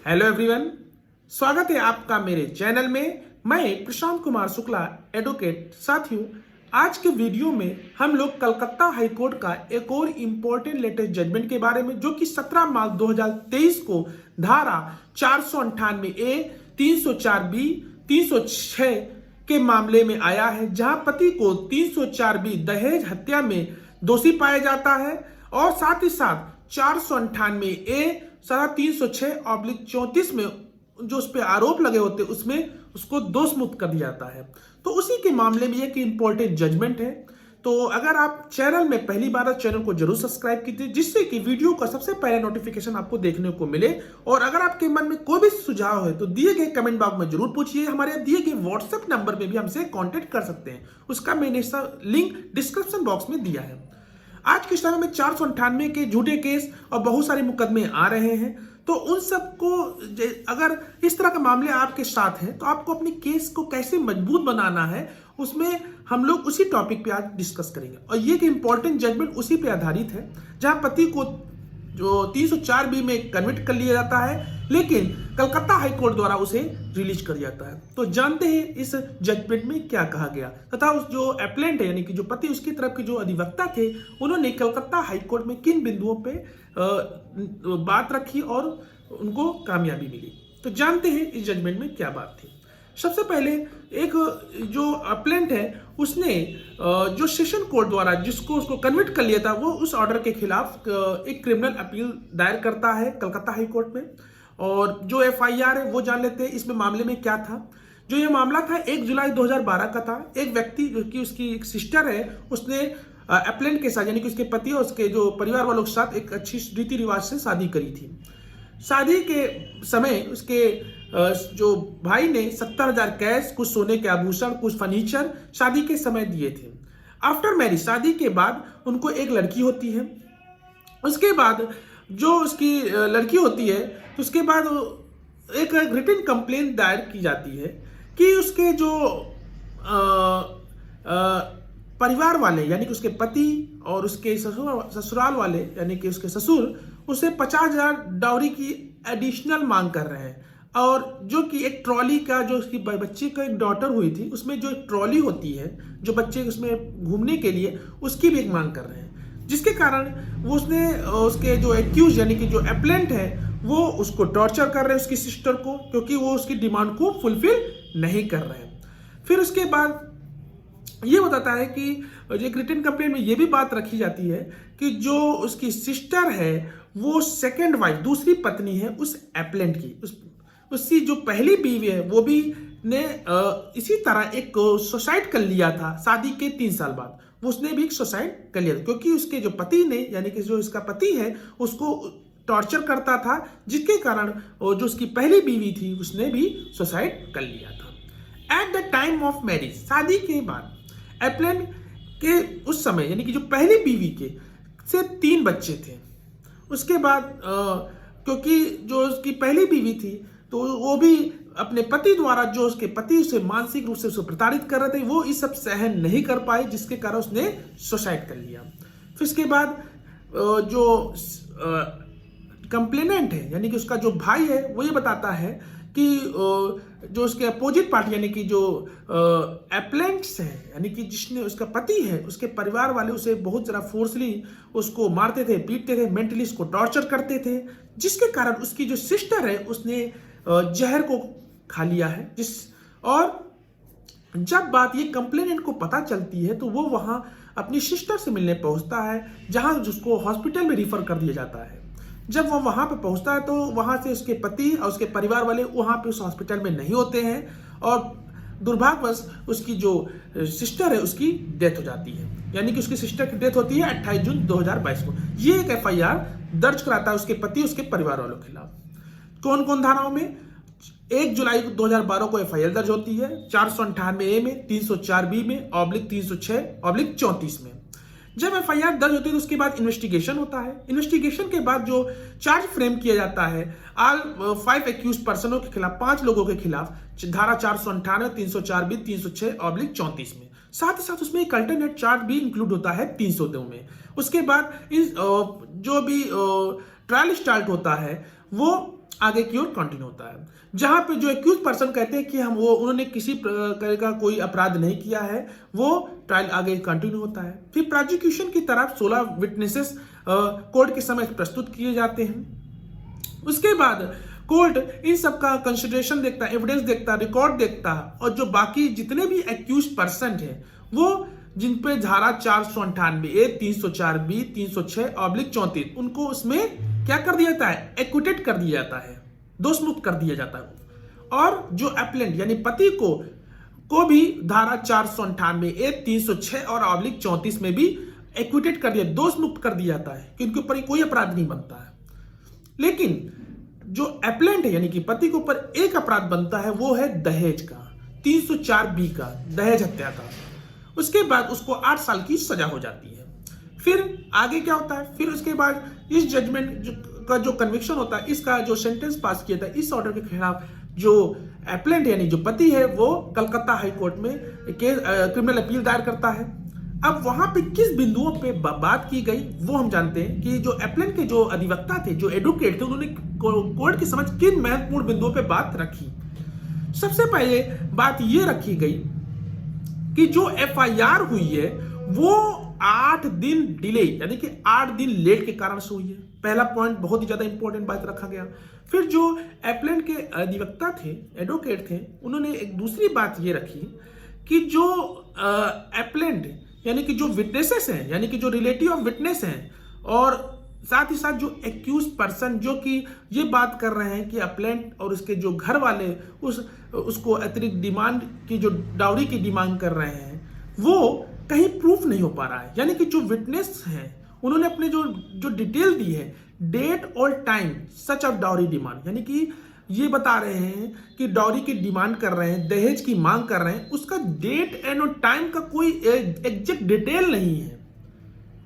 Hello everyone, स्वागत है आपका मेरे चैनल में। मैं प्रशांत कुमार शुक्ला एडवोकेट। साथियों, आज के वीडियो में हम लोग कलकत्ता हाई कोर्ट का एक और इम्पोर्टेंट लेटेस्ट जजमेंट के बारे में, जो कि 17 मार्च 2023 को धारा 498 ए, 304 बी, 306 के मामले में आया है, जहां पति को 304 बी दहेज हत्या में दोषी पाया जाता है और साथ ही साथ 498 ए 306/34 में जो उस पर आरोप लगे होते उसमें उसको दोष मुक्त कर दिया जाता है। तो उसी के मामले में एक इंपॉर्टेंट जजमेंट है। तो अगर आप चैनल में पहली बार चैनल को जरूर सब्सक्राइब कीजिए, जिससे कि वीडियो का सबसे पहले नोटिफिकेशन आपको देखने को मिले। और अगर आपके मन में कोई भी सुझाव है तो दिए गए कमेंट बॉक्स में जरूर पूछिए। हमारे दिए गए व्हाट्सएप नंबर पे भी हमसे कांटेक्ट कर सकते हैं, उसका मैंने लिंक डिस्क्रिप्शन बॉक्स में दिया है। आज के समय में 498 के झूठे केस और बहुत सारे मुकदमे आ रहे हैं, तो उन सबको अगर इस तरह का मामले आपके साथ हैं तो आपको अपनी केस को कैसे मजबूत बनाना है, उसमें हम लोग उसी टॉपिक पे आज डिस्कस करेंगे। और ये एक इंपॉर्टेंट जजमेंट उसी पे आधारित है, जहां पति को जो 304 बी में कन्विक्ट कर लिया जाता है, लेकिन कलकत्ता हाई कोर्ट द्वारा उसे रिलीज कर दिया जाता है। तो जानते हैं इस जजमेंट में क्या कहा गया, तथा उस जो एप्लेंट है यानी कि जो पति उसकी तरफ के जो अधिवक्ता थे, उन्होंने कलकत्ता हाई कोर्ट में किन बिंदुओं पे बात रखी और उनको कामयाबी मिली। तो जानते हैं इस जजमेंट में क्या बात थी। सबसे पहले एक जो अप्लेंट है उसने जो सेशन कोर्ट द्वारा जिसको उसको कन्विक्ट कर लिया था, वो उस ऑर्डर के खिलाफ एक क्रिमिनल अपील दायर करता है कलकत्ता हाई कोर्ट में। और जो एफआईआर है वो जान लेते हैं इसमें मामले में क्या था। जो ये मामला था 1 जुलाई 2012 का था। एक व्यक्ति जो कि उसकी एक सिस्टर है, उसने एप्लेंट के साथ यानी कि उसके पति और उसके जो परिवार वालों के साथ एक अच्छी रीति रिवाज से शादी करी थी। शादी के समय उसके जो भाई ने 70,000 कैश, कुछ सोने के आभूषण, कुछ फर्नीचर शादी के समय दिए थे। आफ्टर मैरिज, शादी के बाद उनको एक लड़की होती है। उसके बाद जो उसकी लड़की होती है तो उसके बाद एक रिटन कंप्लेंट दायर की जाती है कि उसके जो परिवार वाले यानी कि उसके पति और उसके ससुराल वाले यानी कि उसके ससुर उसे 50,000 डाउरी की एडिशनल मांग कर रहे हैं। और जो कि एक ट्रॉली का, जो उसकी बच्चे का एक डॉटर हुई थी, उसमें जो ट्रॉली होती है जो बच्चे उसमें घूमने के लिए, उसकी भी एक मांग कर रहे हैं। जिसके कारण वो उसने उसके जो एक्यूज यानी कि जो एप्लेंट है वो उसको टॉर्चर कर रहे हैं, उसकी सिस्टर को, क्योंकि वो उसकी डिमांड को फुलफिल नहीं कर रहे हैं। फिर उसके बाद ये बताता है कि एक रिटन कंप्लेंट में ये भी बात रखी जाती है कि जो उसकी सिस्टर है वो सेकंड वाइफ, दूसरी पत्नी है उस एप्लेंट की, उसकी जो पहली बीवी है वो भी ने इसी तरह एक सुसाइड कर लिया था शादी के 3 साल बाद। वो उसने भी सुसाइड कर लिया था क्योंकि उसके जो पति ने यानी कि जो इसका पति है उसको टॉर्चर करता था, जिसके कारण जो उसकी पहली बीवी थी उसने भी सुसाइड कर लिया था। At the time of marriage, शादी के बाद एप्लेंट के उस समय यानी कि जो पहली बीवी के से 3 बच्चे थे। उसके बाद क्योंकि जो उसकी पहली बीवी थी तो वो भी अपने पति द्वारा, जो उसके पति उसे मानसिक रूप से उसे प्रताड़ित कर रहे थे, वो ये सब सहन नहीं कर पाए, जिसके कारण उसने सुसाइड कर लिया। फिर उसके बाद जो कंप्लेनेंट है यानी कि उसका जो भाई है वो ये बताता है कि जो उसके अपोजिट पार्टी यानी कि जो एप्लेंट्स है यानी कि जिसने उसका पति है, उसके परिवार वाले उसे बहुत ज़्यादा फोर्सली उसको मारते थे, पीटते थे, मेंटली उसको टॉर्चर करते थे, जिसके कारण उसकी जो सिस्टर है उसने जहर को खा लिया है। और जब बात ये कंप्लेनेंट को पता चलती है तो वो वहाँ अपनी सिस्टर से मिलने पहुँचता है, जहाँ उसको हॉस्पिटल में रिफर कर दिया जाता है। जब वो वहाँ पे पहुँचता है तो वहाँ से उसके पति और उसके परिवार वाले वहाँ पे उस हॉस्पिटल में नहीं होते हैं और दुर्भाग्यवश उसकी जो सिस्टर है उसकी डेथ हो जाती है। यानी कि उसकी सिस्टर की डेथ होती है 28 जून 2022 को। ये एक एफआईआर दर्ज कराता है उसके पति उसके परिवार वालों के खिलाफ। कौन कौन धाराओं में? 1 जुलाई 2012 को एफआईआर दर्ज होती है 498 ए में, 304 बी में, /306/34 में। जब एफआईआर दर्ज होती है तो उसके बाद इन्वेस्टिगेशन होता है। इन्वेस्टिगेशन के बाद जो चार्ज फ्रेम किया जाता है ऑल 5 एक्यूज पर्सनों के खिलाफ, 5 लोगों के खिलाफ, धारा 498, 304 बी, 306/34 में। साथ ही साथ उसमें एक अल्टरनेट चार्ज भी इंक्लूड होता है 302 में। उसके बाद जो भी ट्रायल स्टार्ट होता है वो आगे की ओर कंटिन्यू होता है, जहां पे जो एक्यूज पर्सन कहते हैं कि उन्होंने किसी प्रकार का कोई अपराध नहीं किया है, वो ट्रायल आगे कंटिन्यू होता है। फिर प्रोसिक्यूशन की तरफ 16 विटनेसेस कोर्ट के समय प्रस्तुत किए जाते हैं। उसके बाद कोर्ट इन सब का कंसिडरेशन देखता है, एविडेंस देखता है, रिकॉर्ड देखता है, और जो बाकी जितने भी एक्यूज पर्सन है वो जिन पे धारा 498A, 304B, 306/34 उनको उसमें क्या कर दिया जाता है, एक्विटेड कर दिया जाता है, दोष मुक्त कर दिया जाता है। और जो एप्लेंट यानी पति को भी धारा 498A, 306 और /34 में भी एक्विटेड कर दिया, दोष मुक्त कर दिया जाता है कि उनके ऊपर कोई अपराध नहीं बनता है। लेकिन जो एप्लेंट है यानी कि पति के ऊपर एक अपराध बनता है, वो है दहेज का, 304B का, दहेज हत्या का। उसके बाद उसको 8 साल की सजा हो जाती है। फिर आगे क्या होता है, फिर उसके बाद इस जजमेंट का जो कन्विक्शन होता है, इसका जो सेंटेंस पास किया था, इस ऑर्डर के खिलाफ जो एप्लेंट यानी जो पति है वो कलकत्ता हाई कोर्ट में क्रिमिनल अपील दायर करता है। अब वहां पे किस बिंदुओं पे बात की गई वो हम जानते हैं कि जो एप्लेंट के जो अधिवक्ता थे, जो एडवोकेट थे, उन्होंने कोर्ट की समझ किन महत्वपूर्ण बिंदुओं पे बात रखी। सबसे पहले बात ये रखी गई कि जो एफआईआर हुई है वो 8 दिन डिले यानी कि 8 दिन लेट के कारण से हुई है। पहला पॉइंट बहुत ही ज्यादा इंपॉर्टेंट बात रखा गया। फिर जो एप्लेंट के अधिवक्ता थे, एडवोकेट थे, उन्होंने एक दूसरी बात ये रखी कि जो एप्लेंट यानी कि जो विटनेसेस हैं, यानी कि जो रिलेटिव ऑफ विटनेस हैं, और साथ ही साथ जो एक्यूज पर्सन जो कि ये बात कर रहे हैं कि एप्लेंट और उसके जो घर वाले उसको अतिरिक्त डिमांड की, जो डाउरी की डिमांड कर रहे हैं, वो कहीं प्रूफ नहीं हो पा रहा है। यानी कि जो विटनेस हैं उन्होंने अपने जो डिटेल दी है, डेट और time such of dowry demand, यानी कि ये बता रहे हैं कि डाउरी की डिमांड कर रहे हैं, दहेज की मांग कर रहे हैं, उसका डेट एंड टाइम का कोई एग्जैक्ट डिटेल नहीं है,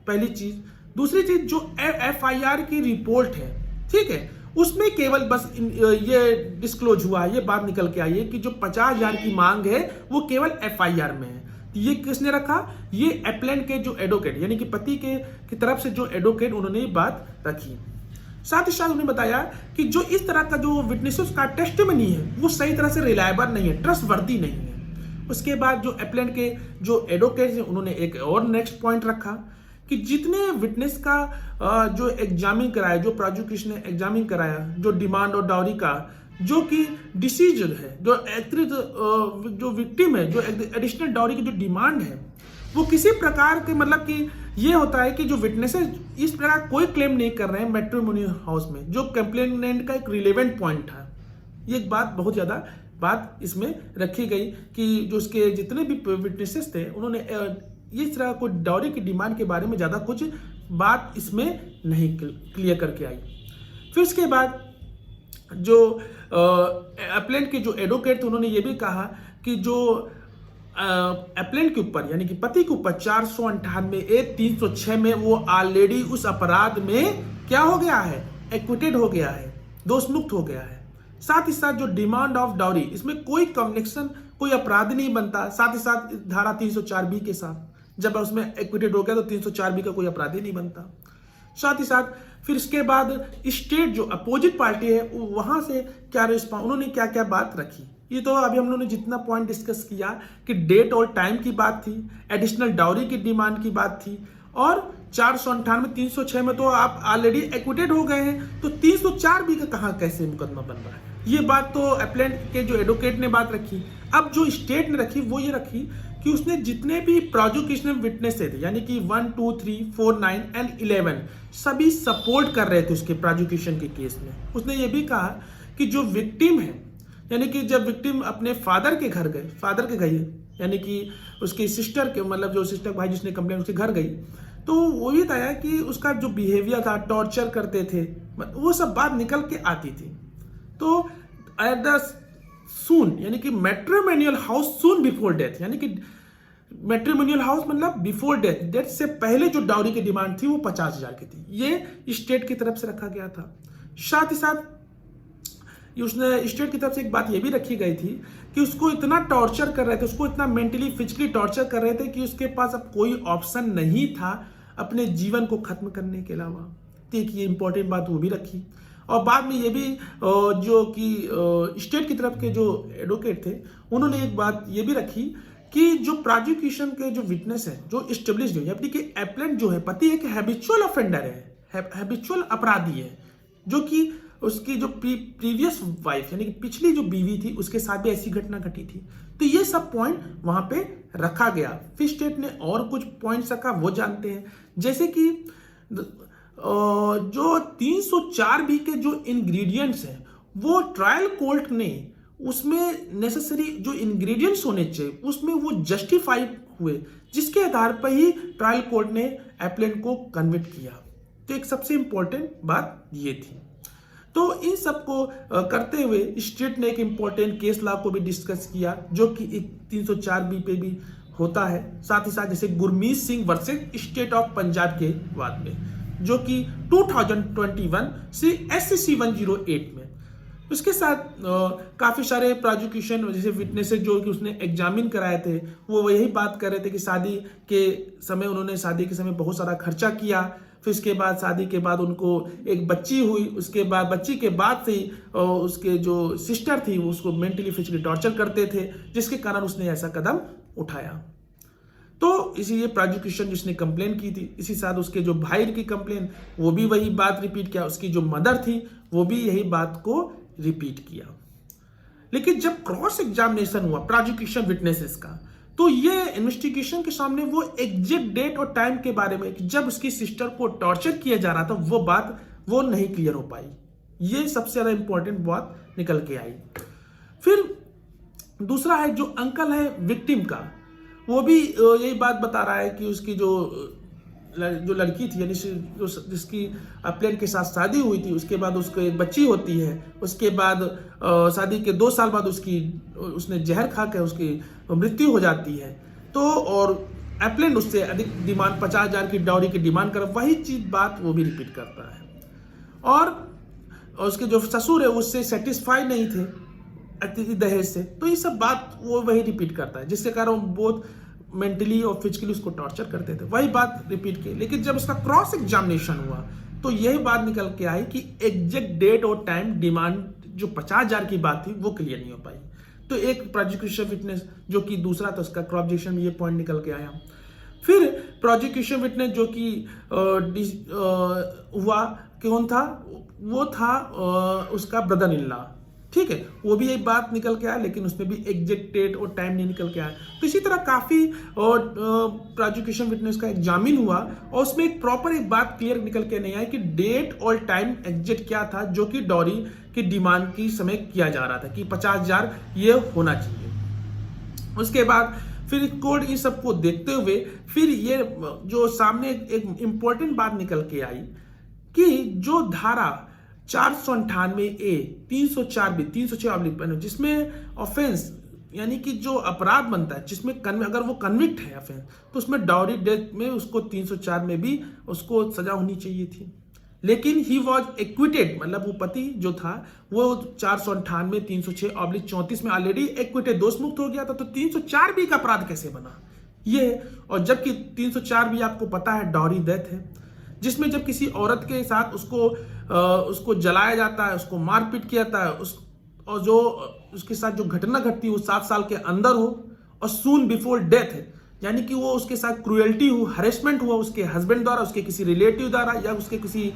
पहली चीज। दूसरी चीज, जो एफआईआर की रिपोर्ट है, ठीक है, उसमें केवल बस ये डिस्क्लोज हुआ, ये बात निकल के आई है कि जो 50,000 की मांग है वो केवल एफआईआर में है। ये किसने रखा, ये एप्लेंट के जो एडवोकेट यानी कि पति की तरफ से जो एडवोकेट, उन्होंने ये बात रखी। साथ ही साथ उन्होंने बताया कि जो इस तरह का जो विटनेसेस का टेस्टिमनी है वो सही तरह से रिलायबल नहीं है, ट्रस्टवर्दी नहीं है। उसके बाद जो एप्लेंट के जो एडवोकेट हैं उन्होंने एक और नेक्स्ट पॉइंट रखा कि जितने विटनेस का जो एग्जामिन कराया, जो प्रोसिक्यूशन ने एग्जामिन कराया, जो डिमांड और डाउरी का जो कि डिसीजन है, जो अतिरिक्त जो विक्टिम है, जो एडिशनल डाउरी की जो डिमांड है, वो किसी प्रकार के मतलब कि ये होता है कि जो विटनेसेस इस प्रकार कोई क्लेम नहीं कर रहे हैं मैट्रिमोनियल हाउस में, जो कंप्लेनेंट का एक रिलेवेंट पॉइंट था। ये एक बात बहुत ज्यादा बात इसमें रखी गई कि जो उसके जितने भी विटनेसेस थे उन्होंने इस तरह कोई डाउरी की डिमांड के बारे में ज्यादा कुछ बात इसमें नहीं क्लियर करके आई। फिर इसके बाद जो एप्लेंट के जो एडवोकेट थे उन्होंने ये भी कहा कि जो एप्लेंट के ऊपर यानी कि पति के ऊपर 498A, 306 में वो ऑलरेडी उस अपराध में क्या हो गया है, एक्विटेड हो गया है, दोष मुक्त हो गया है। साथ ही साथ जो डिमांड ऑफ डाउरी, इसमें कोई कनेक्शन, कोई अपराध नहीं बनता। साथ ही साथ धारा 304B के साथ जब उसमें एक्विटेड हो गया तो 304B का कोई अपराध ही नहीं बनता। साथ ही साथ फिर इसके बाद स्टेट जो अपोजिट पार्टी है वहां से क्या रिस्पॉन्स, उन्होंने क्या क्या बात रखी। ये तो अभी हम लोगों ने जितना पॉइंट डिस्कस किया कि डेट और टाइम की बात थी, एडिशनल डाउरी की डिमांड की बात थी, और 498, 306 में तो आप ऑलरेडी एक्विटेड हो गए हैं, तो 304B का कहां कैसे मुकदमा बन रहा है, ये बात तो एप्लेंट के जो एडवोकेट ने बात रखी। अब जो स्टेट ने रखी वो ये रखी कि उसने जितने भी प्रोसिक्यूशन विटनेस थे यानी कि 1, 2, 3, 4, 9 एंड 11 सभी सपोर्ट कर रहे थे उसके प्रोसिक्यूशन के केस में। उसने ये भी कहा कि जो विक्टिम है यानी कि जब विक्टिम अपने फादर के घर गई यानी कि उसकी सिस्टर के मतलब जो सिस्टर भाई जिसने कंप्लेन उसके घर गई, तो वो भी बताया कि उसका जो बिहेवियर था, टॉर्चर करते थे, वो सब बात निकल के आती थी। तो एट द सून यानी कि मैट्रिमोनियल हाउस सून बिफोर डेथ, यानी कि मैट्रिमोनियल हाउस मतलब बिफोर डेथ से पहले जो डाउरी की डिमांड थी वो 50,000 की थी, ये स्टेट की तरफ से रखा गया था। साथ ही साथ उसने स्टेट की तरफ से एक बात ये भी रखी गई थी कि उसको इतना टॉर्चर कर रहे थे, उसको इतना मेंटली फिजिकली टॉर्चर कर रहे थे कि उसके पास अब कोई ऑप्शन नहीं था अपने जीवन को खत्म करने के अलावा। तो एक ये इंपॉर्टेंट बात वो भी रखी। और बाद में ये भी जो कि स्टेट की तरफ के जो एडवोकेट थे उन्होंने एक बात ये भी रखी कि जो प्रोसिक्यूशन के जो विटनेस है जो इस्टेब्लिश हुई यानी कि एप्लेंट जो है पति एक हैबिचुअल ऑफेंडर है, हैबिचुअल अपराधी है, जो कि उसकी जो प्रीवियस वाइफ यानी कि पिछली जो बीवी थी उसके साथ भी ऐसी घटना घटी थी। तो ये सब पॉइंट वहां पे रखा गया। फिर स्टेट ने और कुछ पॉइंट्स रखा, वो जानते हैं, जैसे कि जो 304 बी के जो इंग्रेडिएंट्स हैं वो ट्रायल कोर्ट ने उसमें नेसेसरी जो इंग्रेडिएंट्स होने चाहिए उसमें वो जस्टिफाइड हुए, जिसके आधार पर ही ट्रायल कोर्ट ने एप्लेंट को कन्विक्ट किया। तो एक सबसे इंपॉर्टेंट बात ये थी। तो इन सबको करते हुए स्टेट ने एक इंपॉर्टेंट केस लॉ को भी डिस्कस किया जो कि 304 बी पे भी होता है। साथ ही साथ जैसे Gurmeet Singh versus state of Punjab के बाद में जो कि 2021 से SCC 108 में। उसके साथ काफी सारे प्रोसिक्यूशन जैसे विटनेसेस जो कि उसने एग्जामिन कराए थे वो यही बात कर रहे थे कि शादी के समय बहुत सारा खर्चा किया, फिर इसके बाद शादी के बाद उनको एक बच्ची हुई, उसके बाद बच्ची के बाद से ही उसके जो सिस्टर थी वो उसको मेंटली फिजिकली टॉर्चर करते थे, जिसके कारण उसने ऐसा कदम उठाया। तो इसीलिए प्रोसिक्यूशन जिसने कंप्लेन की थी, इसी साथ उसके जो भाई की कंप्लेन वो भी वही बात रिपीट किया, उसकी जो मदर थी वो भी यही बात को रिपीट किया। लेकिन जब क्रॉस एग्जामिनेशन हुआ प्रोसिक्यूशन विटनेसेस का, तो ये इन्वेस्टिगेशन के सामने वो एग्जैक्ट डेट और टाइम के बारे में जब उसकी सिस्टर को टॉर्चर किया जा रहा था वो बात वो नहीं क्लियर हो पाई। ये सबसे ज्यादा इंपॉर्टेंट बात निकल के आई। फिर दूसरा है जो अंकल है विक्टिम का, वो भी यही बात बता रहा है कि उसकी जो लड़की थी यानी जिसकी एप्लेंट के साथ शादी हुई थी, उसके बाद उसको एक बच्ची होती है, उसके बाद शादी के 2 साल बाद उसने जहर खा के उसकी मृत्यु हो जाती है। तो और एप्लेंट उससे अधिक डिमांड 50,000 की डाउरी की डिमांड कर, वही चीज बात वो भी रिपीट करता है। और उसके जो ससुर है उससे सेटिस्फाई नहीं थे दहेज से, तो ये सब बात वो वही रिपीट करता है, जिसके कारण बहुत मेंटली और फिजिकली उसको टॉर्चर करते थे, वही बात रिपीट की। लेकिन जब उसका क्रॉस एग्जामिनेशन हुआ तो यही बात निकल के आई कि एग्जैक्ट डेट और टाइम डिमांड जो 50,000 की बात थी वो क्लियर नहीं हो पाई। तो एक प्रोसिक्यूशन विटनेस जो कि दूसरा था उसका क्रॉस एग्जामिनेशन में ये पॉइंट निकल के आया। फिर प्रोसिक्यूशन विटनेस जो कि हुआ कौन था, वो था उसका ब्रदर इन लॉ, ठीक है, वो भी एक बात निकल के आया, लेकिन उसमें भी एग्जैक्ट डेट और टाइम नहीं निकल के आया। तो इसी तरह काफी प्रोसिक्यूशन विटनेस का एग्जामिन हुआ और उसमें एक प्रॉपर एक बात क्लियर निकल के नहीं आई कि डेट और टाइम एग्जैक्ट क्या था जो कि डॉरी की डिमांड की समय किया जा रहा था कि 50,000 ये होना चाहिए। उसके बाद फिर कोर्ट इन सबको देखते हुए फिर ये जो सामने एक इंपॉर्टेंट बात निकल के आई कि जो धारा 498A 304B 306 जिसमें ऑफेंस यानी कि जो अपराध बनता है जिसमें अगर वो कन्विक्ट है ऑफेंस, तो उसमें डाउरी डेथ में उसको 304 में भी उसको सजा होनी चाहिए थी। लेकिन ही वॉज एक्विटेड, मतलब वो पति जो था वो 498 306/34 में ऑलरेडी एक्विटेड दोष मुक्त हो गया था, तो 304B का अपराध कैसे बना ये। और जबकि 304B आपको पता है डाउरी डेथ है, जिसमें जब किसी औरत के साथ उसको जलाया जाता है, उसको मारपीट किया जाता है, और जो उसके साथ जो घटना घटती है वो 7 साल के अंदर हो और सून बिफोर डेथ है, यानी कि वो उसके साथ क्रूएल्टी हो, हरेसमेंट हुआ उसके हस्बैंड द्वारा, उसके किसी रिलेटिव द्वारा या उसके किसी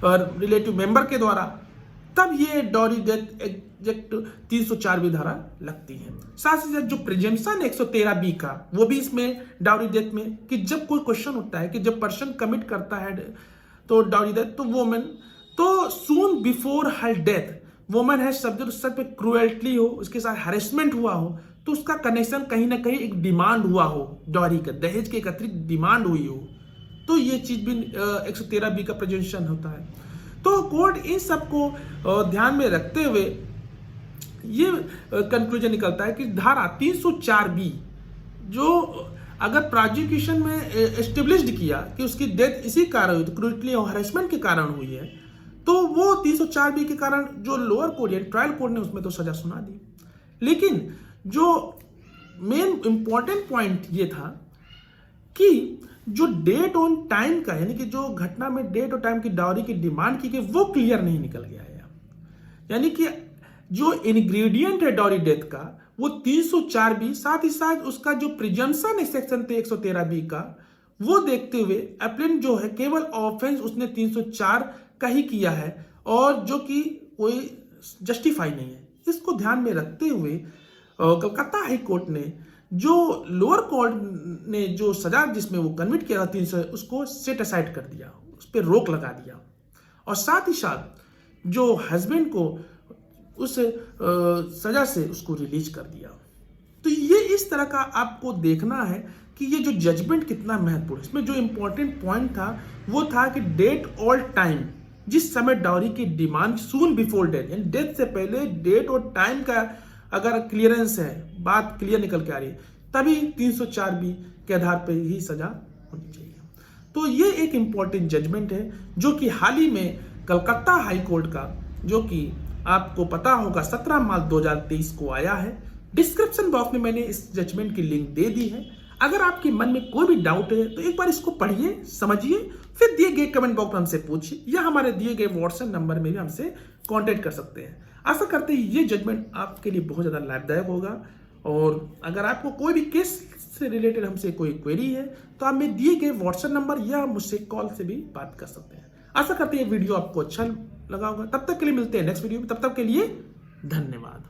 रिलेटिव मेंबर के द्वारा, तब ये डॉरी डेथ एग्जैक्ट 304B धारा लगती है। साथ ही साथ जो प्रिजम्पशन 113B का वो भी इसमें डाउरी डेथ में कि जब कोई क्वेश्चन होता है कि जब पर्सन कमिट करता है तो डाउरी डेथ, तो वोमेन तो सून बिफोर हर डेथ वोमेन है सब्जेक्ट उसके पे क्रूएल्टी हो, उसके साथ हरेसमेंट हुआ हो, तो उसका कनेक्शन कहीं ना कहीं एक डिमांड हुआ हो, डॉरी का दहेज के एकत्रित डिमांड हुई हो, तो ये चीज भी 113B का प्रिजम्पशन होता है। तो कोर्ट इन सबको ध्यान में रखते हुए ये कंक्लूजन निकलता है कि धारा 304B जो अगर प्रोसिक्यूशन में एस्टेब्लिश्ड किया कि उसकी डेथ इसी कारण हुई, क्रूएल्टी और हरेसमेंट के कारण हुई है, तो वो 304B के कारण जो लोअर कोर्ट या ट्रायल कोर्ट ने उसमें तो सजा सुना दी। लेकिन जो मेन इंपॉर्टेंट पॉइंट ये था कि जो डेट ऑन टाइम का यानी कि जो घटना में डेट और टाइम की डाउरी की डिमांड की गई वो क्लियर नहीं निकल गया है। यानी कि जो इंग्रेडिएंट है डॉरी डेथ का वो 304 बी, साथ ही साथ उसका जो प्रिजम्पशन है सेक्शन 113 बी का, वो देखते हुए अपीलेंट जो है केवल ऑफेंस उसने 304 का ही किया है और जो कि कोई जस्टिफाई नहीं है। इसको ध्यान में रखते हुए कलकत्ता हाई कोर्ट ने जो लोअर कोर्ट ने जो सजा जिसमें वो कन्विट किया था 300, उसको सेट असाइड कर दिया, उस पर रोक लगा दिया और साथ ही साथ जो हस्बैंड को उस सजा से उसको रिलीज कर दिया। तो ये इस तरह का आपको देखना है कि ये जो जजमेंट कितना महत्वपूर्ण है। इसमें जो इंपॉर्टेंट पॉइंट था वो था कि डेट और टाइम, जिस समय डाउरी की डिमांड सून बिफोर डेथ, यानी डेथ से पहले डेट और टाइम का अगर क्लियरेंस है, बात क्लियर निकल के आ रही है, तभी 304 बी के आधार पर ही सजा होनी चाहिए। तो ये एक इंपॉर्टेंट जजमेंट है जो कि हाल ही में कलकत्ता हाई कोर्ट का, जो कि आपको पता होगा 17 मार्च 2023 को आया है। डिस्क्रिप्शन बॉक्स में मैंने इस जजमेंट की लिंक दे दी है। अगर आपके मन में कोई भी डाउट है तो एक बार इसको पढ़िए, समझिए, फिर दिए गए कमेंट बॉक्स में हमसे पूछिए या हमारे दिए गए व्हाट्सएप नंबर में भी हमसे कांटेक्ट कर सकते हैं। आशा करते हैं ये जजमेंट आपके लिए बहुत ज़्यादा लाभदायक होगा और अगर आपको कोई भी केस से रिलेटेड हमसे कोई क्वेरी है तो आप मेरे दिए गए व्हाट्सएप नंबर या मुझसे कॉल से भी बात कर सकते हैं। आशा करते हैं ये वीडियो आपको अच्छा लगा होगा। तब तक के लिए मिलते हैं नेक्स्ट वीडियो में, तब तक के लिए धन्यवाद।